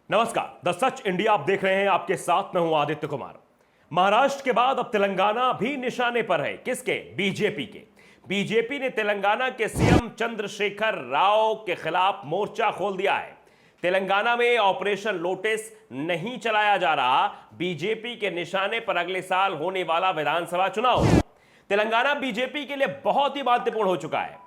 नमस्कार, the such India आप देख रहे हैं। आपके साथ मैं हूं आदित्य कुमार। महाराष्ट्र के बाद अब तेलंगाना भी निशाने पर है। किसके? बीजेपी के। बीजेपी ने तेलंगाना के सीएम चंद्रशेखर राव के खिलाफ मोर्चा खोल दिया है। तेलंगाना में ऑपरेशन लोटस नहीं चलाया जा रहा। बीजेपी के निशाने पर अगले साल होने वाला विधानसभा चुनाव तेलंगाना बीजेपी के लिए बहुत ही महत्वपूर्ण हो चुका है।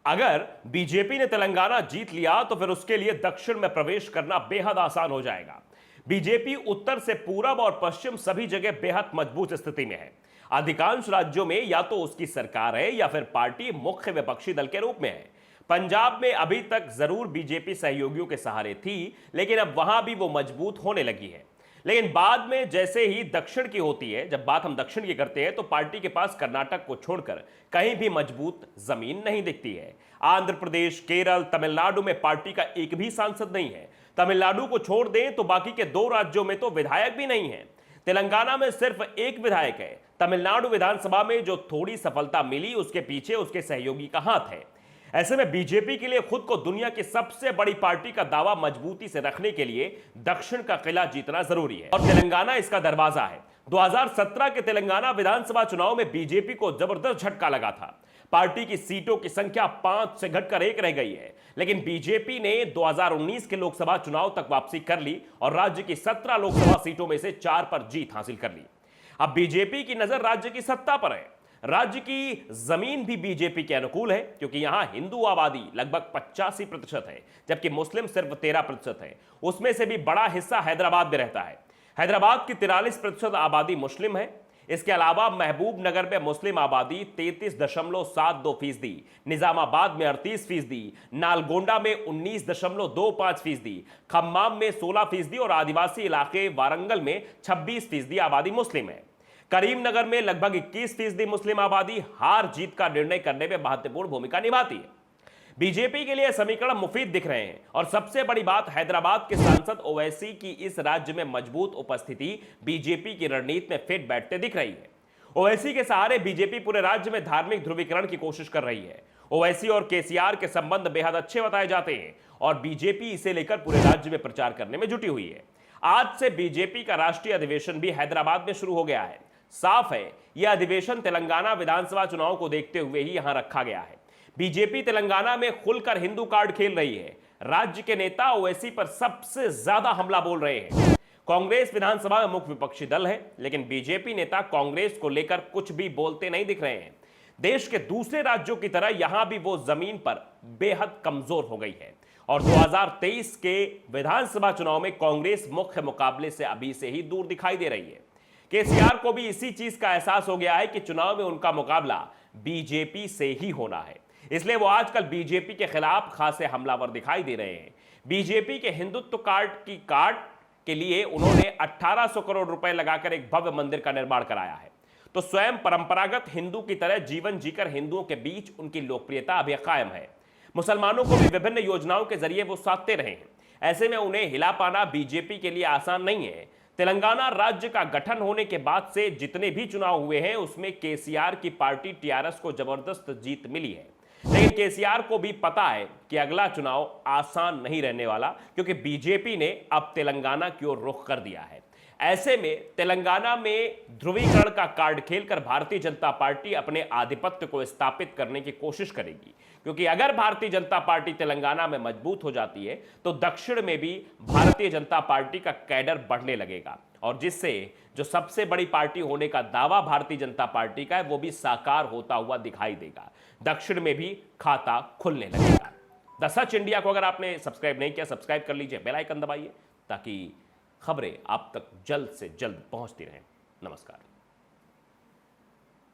अगर बीजेपी ने तेलंगाना जीत लिया तो फिर उसके लिए दक्षिण में प्रवेश करना बेहद आसान हो जाएगा। बीजेपी उत्तर से पूरब और पश्चिम सभी जगह बेहद मजबूत स्थिति में है। अधिकांश राज्यों में या तो उसकी सरकार है या फिर पार्टी मुख्य विपक्षी दल के रूप में है। पंजाब में अभी तक जरूर बीजेपी सहयोगियों के सहारे थी, लेकिन अब वहां भी वो मजबूत होने लगी है। लेकिन बाद में जैसे ही दक्षिण की होती है, जब बात हम दक्षिण की करते हैं, तो पार्टी के पास कर्नाटक को छोड़कर कहीं भी मजबूत जमीन नहीं दिखती है। आंध्र प्रदेश, केरल, तमिलनाडु में पार्टी का एक भी सांसद नहीं है। तमिलनाडु को छोड़ दें तो बाकी के 2 राज्यों में तो विधायक भी नहीं है। तेलंगाना में सिर्फ एक विधायक है। तमिलनाडु विधानसभा में जो थोड़ी सफलता मिली, उसके पीछे उसके सहयोगी का हाथ है। ऐसे में बीजेपी के लिए खुद को दुनिया की सबसे बड़ी पार्टी का दावा मजबूती से रखने के लिए दक्षिण का किला जीतना जरूरी है और तेलंगाना इसका दरवाजा है। 2017 के तेलंगाना विधानसभा चुनाव में बीजेपी को जबरदस्त झटका लगा था। पार्टी की सीटों की संख्या 5 से घटकर 1 रह गई है, लेकिन बीजेपी ने 2019 के लोकसभा चुनाव तक वापसी कर ली और राज्य की 17 लोकसभा सीटों में से 4 पर जीत हासिल कर ली। अब बीजेपी की नजर राज्य की सत्ता पर है। राज्य की जमीन भी बीजेपी के अनुकूल है, क्योंकि यहां हिंदू आबादी लगभग 85% है, जबकि मुस्लिम सिर्फ 13% है। उसमें से भी बड़ा हिस्सा हैदराबाद में रहता है। हैदराबाद की 43% आबादी मुस्लिम है। इसके अलावा महबूब नगर में मुस्लिम आबादी 33.72%, निजामाबाद में 38%, नालगोंडा में 19.25%, खम्माम में 16% और आदिवासी इलाके वारंगल में 26% आबादी मुस्लिम है। करीमनगर में लगभग 21% मुस्लिम आबादी हार जीत का निर्णय करने में महत्वपूर्ण भूमिका निभाती है। बीजेपी के लिए समीकरण मुफीद दिख रहे हैं और सबसे बड़ी बात, हैदराबाद के सांसद ओवैसी की इस राज्य में मजबूत उपस्थिति बीजेपी की रणनीति में फिट बैठते दिख रही है। ओवैसी के सहारे बीजेपी पूरे राज्य में धार्मिक ध्रुवीकरण की कोशिश कर रही है। ओवैसी और केसीआर के संबंध बेहद अच्छे बताए जाते हैं और बीजेपी इसे लेकर पूरे राज्य में प्रचार करने में जुटी हुई है। आज से बीजेपी का राष्ट्रीय अधिवेशन भी हैदराबाद में शुरू हो गया है। साफ है, यह अधिवेशन तेलंगाना विधानसभा चुनाव को देखते हुए ही यहां रखा गया है। बीजेपी तेलंगाना में खुलकर हिंदू कार्ड खेल रही है। राज्य के नेता ओवैसी पर सबसे ज्यादा हमला बोल रहे हैं। कांग्रेस विधानसभा में मुख्य विपक्षी दल है, लेकिन बीजेपी नेता कांग्रेस को लेकर कुछ भी बोलते नहीं दिख रहे हैं। देश के दूसरे राज्यों की तरह यहां भी वो जमीन पर बेहद कमजोर हो गई है और 2023 के विधानसभा चुनाव में कांग्रेस मुख्य मुकाबले से अभी से ही दूर दिखाई दे रही है। केसीआर को भी इसी चीज का एहसास हो गया है कि चुनाव में उनका मुकाबला बीजेपी से ही होना है, इसलिए वो आजकल बीजेपी के खिलाफ खासे हमलावर दिखाई दे रहे हैं। बीजेपी के हिंदुत्व कार्ड के लिए उन्होंने 1800 करोड़ रुपए लगाकर एक भव्य मंदिर का निर्माण कराया है। तो स्वयं परंपरागत हिंदू की तरह जीवन जीकर हिंदुओं के बीच उनकी लोकप्रियता अभी कायम है। मुसलमानों को भी विभिन्न योजनाओं के जरिए वो साधते रहे हैं। ऐसे में उन्हें हिला पाना बीजेपी के लिए आसान नहीं है। तेलंगाना राज्य का गठन होने के बाद से जितने भी चुनाव हुए हैं, उसमें केसीआर की पार्टी टीआरएस को जबरदस्त जीत मिली है, लेकिन केसीआर को भी पता है कि अगला चुनाव आसान नहीं रहने वाला, क्योंकि बीजेपी ने अब तेलंगाना की ओर रुख कर दिया है। ऐसे में तेलंगाना में ध्रुवीकरण का कार्ड खेलकर भारतीय जनता पार्टी अपने आधिपत्य को स्थापित करने की कोशिश करेगी, क्योंकि अगर भारतीय जनता पार्टी तेलंगाना में मजबूत हो जाती है तो दक्षिण में भी भारतीय जनता पार्टी का कैडर बढ़ने लगेगा और जिससे जो सबसे बड़ी पार्टी होने का दावा भारतीय जनता पार्टी का है, वो भी साकार होता हुआ दिखाई देगा। दक्षिण में भी खाता खुलने लगेगा। द सच इंडिया को अगर आपने सब्सक्राइब नहीं किया, सब्सक्राइब कर लीजिए, बेल आइकन दबाइए ताकि खबरें आप तक जल्द से जल्द पहुंचती रहें। नमस्कार।